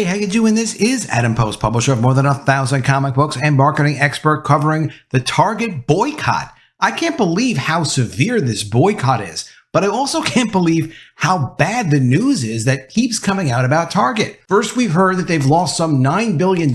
Hey, how you doing? This is Adam Post, publisher of more than 1,000 comic books and marketing expert covering the Target boycott. I can't believe how severe this boycott is, but I also can't believe how bad the news is that keeps coming out about Target. First, we've heard that they've lost some $9 billion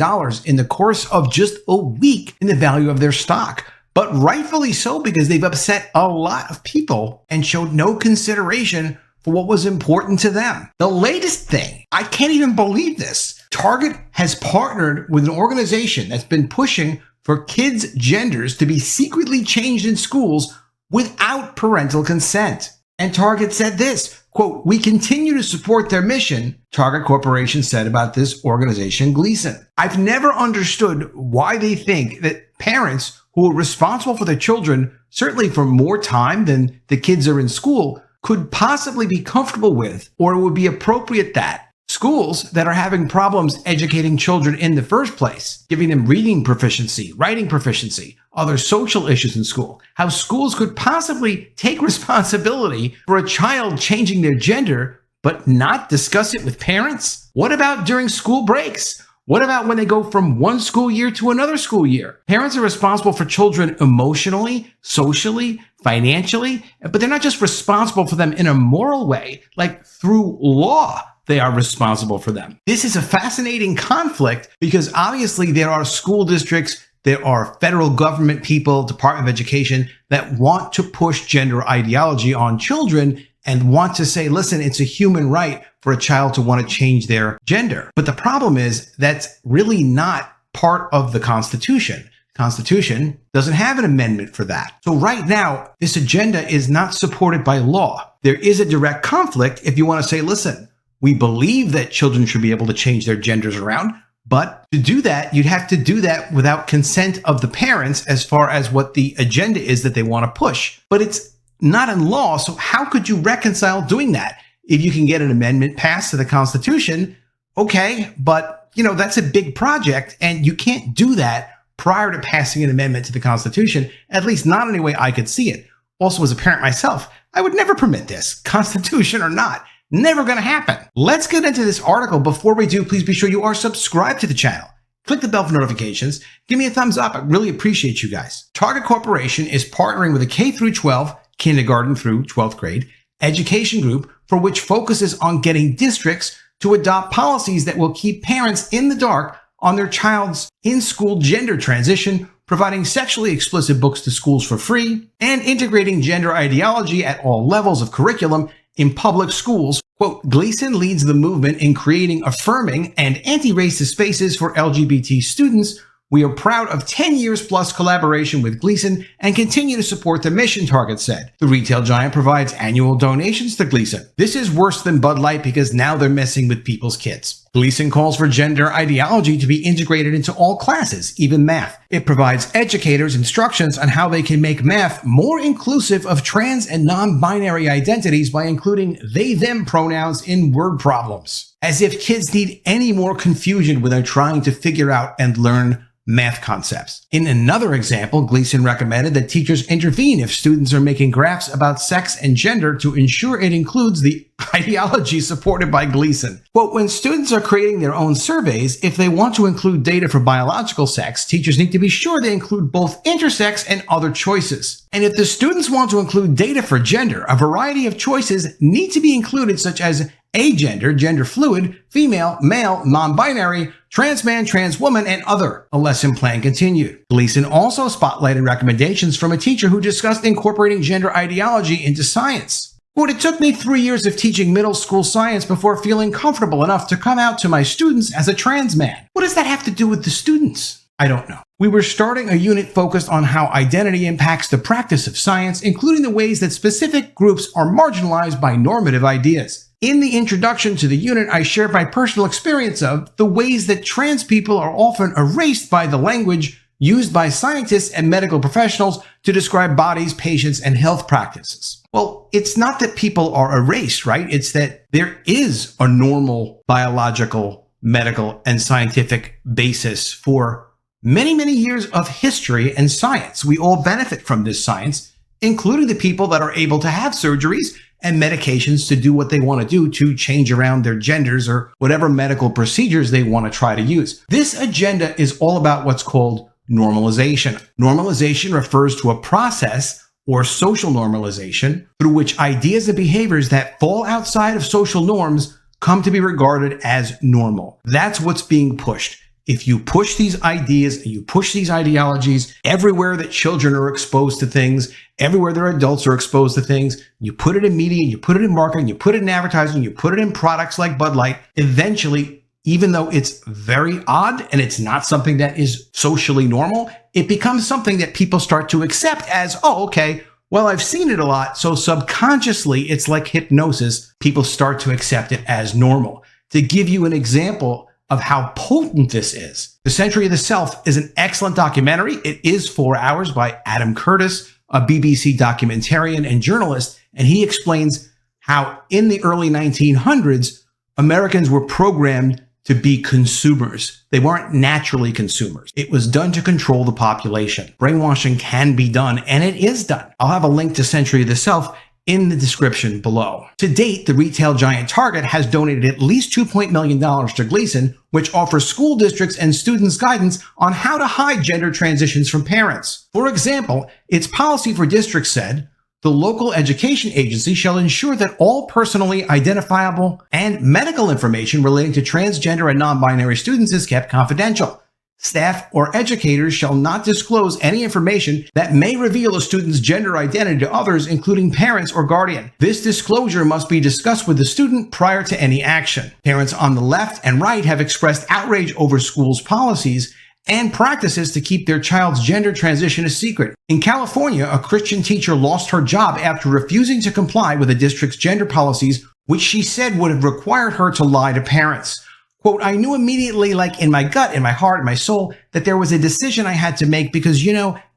in the course of just a week in the value of their stock. But rightfully so, because they've upset a lot of people and showed no consideration for what was important to them. The latest thing, I can't even believe this. Target has partnered with an organization that's been pushing for kids' genders to be secretly changed in schools without parental consent. And Target said this, quote, "We continue to support their mission," Target Corporation said about this organization, GLSEN. I've never understood why they think that parents who are responsible for their children, certainly for more time than the kids are in school, could possibly be comfortable with, or it would be appropriate that schools that are having problems educating children in the first place, giving them reading proficiency, writing proficiency, other social issues in school, how schools could possibly take responsibility for a child changing their gender, but not discuss it with parents? What about during school breaks? What about when they go from one school year to another school year? Parents are responsible for children emotionally, socially, financially, but they're not just responsible for them in a moral way, like through law. They are responsible for them. This is a fascinating conflict because obviously there are school districts, there are federal government people, Department of Education, that want to push gender ideology on children and want to say, listen, it's a human right for a child to want to change their gender. But the problem is that's really not part of the Constitution. Constitution doesn't have an amendment for that. So right now, this agenda is not supported by law. There is a direct conflict if you want to say, listen, we believe that children should be able to change their genders around, but to do that, you'd have to do that without consent of the parents as far as what the agenda is that they want to push. But it's not in law, so how could you reconcile doing that? If you can get an amendment passed to the Constitution, okay, but that's a big project and you can't do that prior to passing an amendment to the Constitution, at least not any way I could see it. Also, as a parent myself, I would never permit this, Constitution or not. Never going to happen. Let's get into this article. Before we do, please be sure you are subscribed to the channel. Click the bell for notifications. Give me a thumbs up. I really appreciate you guys. Target Corporation is partnering with a K-12, kindergarten through 12th grade, education group for which focuses on getting districts to adopt policies that will keep parents in the dark on their child's in-school gender transition, providing sexually explicit books to schools for free, and integrating gender ideology at all levels of curriculum in public schools. Quote, GLSEN leads the movement in creating affirming and anti-racist spaces for LGBT students. We are proud of 10 years plus collaboration with GLSEN and continue to support the mission, Target said. The retail giant provides annual donations to GLSEN. This is worse than Bud Light because now they're messing with people's kids. GLSEN calls for gender ideology to be integrated into all classes, even math. It provides educators instructions on how they can make math more inclusive of trans and non-binary identities by including they/them pronouns in word problems. As if kids need any more confusion when they're trying to figure out and learn math concepts. In another example, GLSEN recommended that teachers intervene if students are making graphs about sex and gender to ensure it includes the ideology supported by GLSEN. Quote, when students are creating their own surveys, if they want to include data for biological sex, teachers need to be sure they include both intersex and other choices. And if the students want to include data for gender, a variety of choices need to be included, such as agender, gender fluid, female, male, non-binary, trans man, trans woman, and other, a lesson plan continued. GLSEN also spotlighted recommendations from a teacher who discussed incorporating gender ideology into science. Quote, it took me 3 years of teaching middle school science before feeling comfortable enough to come out to my students as a trans man. What does that have to do with the students? I don't know. We were starting a unit focused on how identity impacts the practice of science, including the ways that specific groups are marginalized by normative ideas. In the introduction to the unit, I shared my personal experience of the ways that trans people are often erased by the language used by scientists and medical professionals to describe bodies, patients, and health practices. Well, it's not that people are erased, right? It's that there is a normal biological, medical, and scientific basis for many, many years of history and science. We all benefit from this science, including the people that are able to have surgeries and medications to do what they want to do to change around their genders or whatever medical procedures they want to try to use. This agenda is all about what's called normalization. Normalization refers to a process or social normalization through which ideas and behaviors that fall outside of social norms come to be regarded as normal. That's what's being pushed. If you push these ideas and you push these ideologies everywhere that children are exposed to things, everywhere their adults are exposed to things, you put it in media, you put it in marketing, you put it in advertising, you put it in products like Bud Light, eventually, even though it's very odd and it's not something that is socially normal, it becomes something that people start to accept as, oh, okay, well, I've seen it a lot. So subconsciously, it's like hypnosis. People start to accept it as normal. To give you an example of how potent this is, The Century of the Self is an excellent documentary. It is 4 hours by Adam Curtis, a BBC documentarian and journalist, and he explains how in the early 1900s, Americans were programmed to be consumers. They weren't naturally consumers. It was done to control the population. Brainwashing can be done, and it is done. I'll have a link to Century of the Self in the description below. To date, the retail giant Target has donated at least $2 million to GLSEN, which offers school districts and students guidance on how to hide gender transitions from parents. For example, its policy for districts said, the local education agency shall ensure that all personally identifiable and medical information relating to transgender and non-binary students is kept confidential. Staff or educators shall not disclose any information that may reveal a student's gender identity to others, including parents or guardian. This disclosure must be discussed with the student prior to any action. Parents on the left and right have expressed outrage over schools' policies and practices to keep their child's gender transition a secret. In California, a Christian teacher lost her job after refusing to comply with the district's gender policies, which she said would have required her to lie to parents. Quote, I knew immediately, like in my gut, in my heart, in my soul, that there was a decision I had to make because,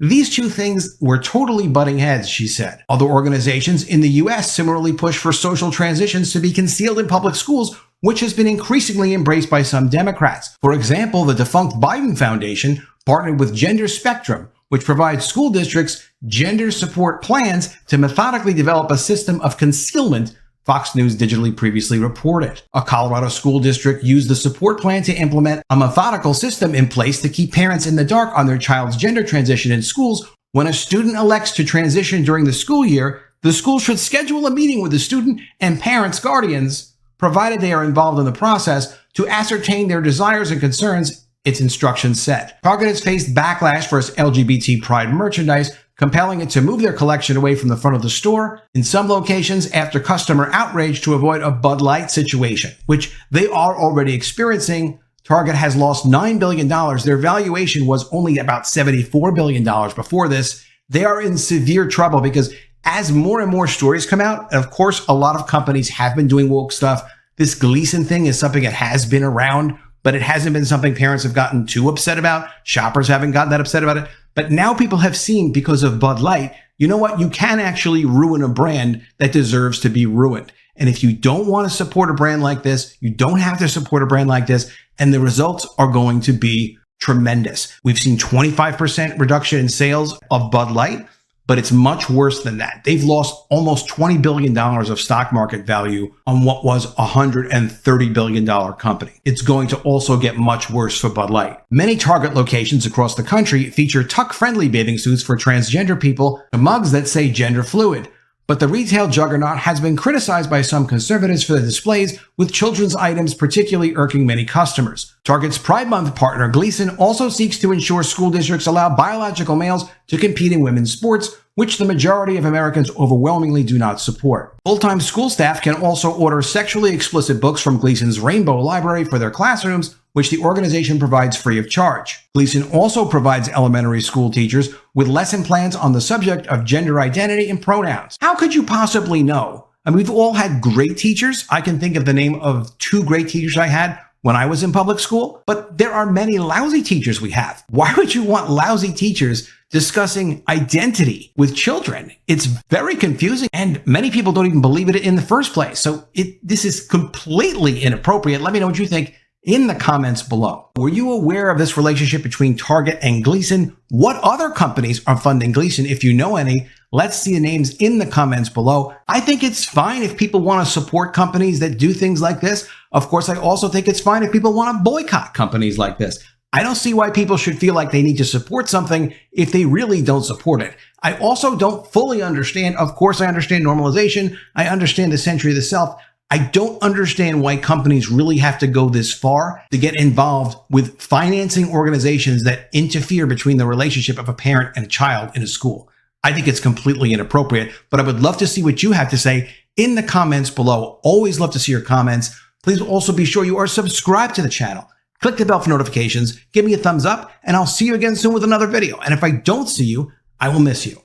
these two things were totally butting heads, she said. Other organizations in the U.S. similarly push for social transitions to be concealed in public schools, which has been increasingly embraced by some Democrats. For example, the defunct Biden Foundation partnered with Gender Spectrum, which provides school districts gender support plans to methodically develop a system of concealment, Fox News digitally previously reported. A Colorado school district used the support plan to implement a methodical system in place to keep parents in the dark on their child's gender transition in schools. When a student elects to transition during the school year, the school should schedule a meeting with the student and parents' guardians, provided they are involved in the process, to ascertain their desires and concerns, its instructions said. Target has faced backlash for its LGBT Pride merchandise, compelling it to move their collection away from the front of the store in some locations after customer outrage to avoid a Bud Light situation, which they are already experiencing. Target has lost $9 billion. Their valuation was only about $74 billion before this. They are in severe trouble because as more and more stories come out, and of course, a lot of companies have been doing woke stuff. This GLSEN thing is something that has been around, but it hasn't been something parents have gotten too upset about. Shoppers haven't gotten that upset about it. But now people have seen, because of Bud Light, you know what? You can actually ruin a brand that deserves to be ruined. And if you don't want to support a brand like this, you don't have to support a brand like this, and the results are going to be tremendous. We've seen 25% reduction in sales of Bud Light, but it's much worse than that. They've lost almost $20 billion of stock market value on what was a $130 billion company. It's going to also get much worse for Bud Light. Many Target locations across the country feature tuck-friendly bathing suits for transgender people and mugs that say gender fluid. But the retail juggernaut has been criticized by some conservatives for the displays, with children's items particularly irking many customers. Target's Pride Month partner, GLSEN, also seeks to ensure school districts allow biological males to compete in women's sports, which the majority of Americans overwhelmingly do not support. Full-time school staff can also order sexually explicit books from GLSEN's Rainbow Library for their classrooms, which the organization provides free of charge. GLSEN also provides elementary school teachers with lesson plans on the subject of gender identity and pronouns. How could you possibly know? I mean, we've all had great teachers. I can think of the name of 2 great teachers I had when I was in public school, but there are many lousy teachers we have. Why would you want lousy teachers discussing identity with children? It's very confusing, and many people don't even believe it in the first place. So this is completely inappropriate. Let me know what you think in the comments below. Were you aware of this relationship between Target and GLSEN? What other companies are funding GLSEN? If you know any, Let's see the names in the comments below. I think it's fine if people want to support companies that do things like this. Of course, I also think it's fine if people want to boycott companies like this. I don't see why people should feel like they need to support something if they really don't support it. I also don't fully understand. Of course, I understand normalization. I understand the century of the self. I don't understand why companies really have to go this far to get involved with financing organizations that interfere between the relationship of a parent and a child in a school. I think it's completely inappropriate, but I would love to see what you have to say in the comments below. Always love to see your comments. Please also be sure you are subscribed to the channel. Click the bell for notifications, give me a thumbs up, and I'll see you again soon with another video. And if I don't see you, I will miss you.